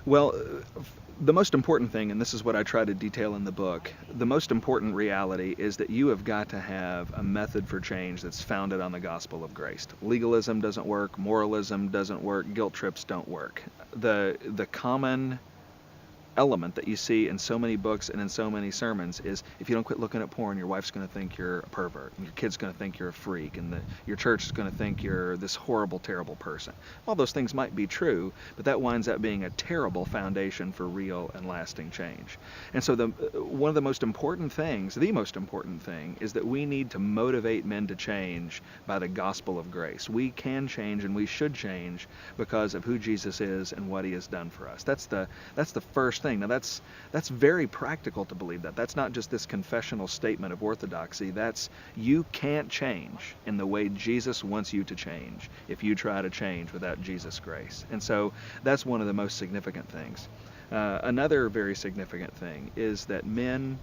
Well, the most important thing, and this is what I try to detail in the book, the most important reality is that you have got to have a method for change that's founded on the gospel of grace. Legalism doesn't work, moralism doesn't work, guilt trips don't work. The common element that you see in so many books and in so many sermons is if you don't quit looking at porn, your wife's going to think you're a pervert, and your kid's going to think you're a freak, and your church is going to think you're this horrible, terrible person. All those things might be true, but that winds up being a terrible foundation for real and lasting change. And so one of the most important things, the most important thing, is that we need to motivate men to change by the gospel of grace. We can change and we should change because of who Jesus is and what he has done for us. That's the first thing. Now that's very practical to believe that. That's not just this confessional statement of orthodoxy. That's you can't change in the way Jesus wants you to change if you try to change without Jesus' grace. And so that's one of the most significant things. Another very significant thing is that men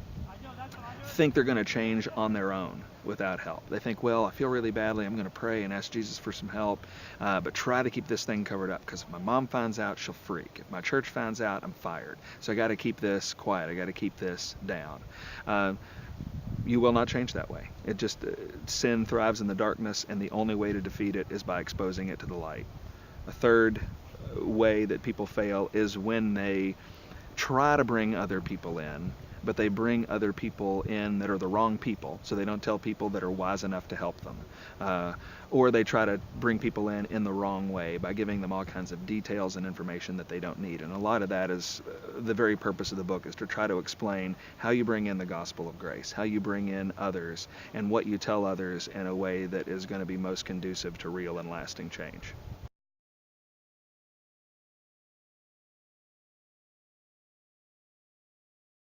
think they're going to change on their own without help. They think, well, I feel really badly, I'm going to pray and ask Jesus for some help, but try to keep this thing covered up, because if my mom finds out, she'll freak. If my church finds out, I'm fired. So I got to keep this quiet. I got to keep this down. You will not change that way. It just, sin thrives in the darkness, and the only way to defeat it is by exposing it to the light. A third way that people fail is when they try to bring other people in, but they bring other people in that are the wrong people, so they don't tell people that are wise enough to help them. Or they try to bring people in the wrong way by giving them all kinds of details and information that they don't need. And a lot of that is the very purpose of the book, is to try to explain how you bring in the gospel of grace, how you bring in others, and what you tell others in a way that is going to be most conducive to real and lasting change.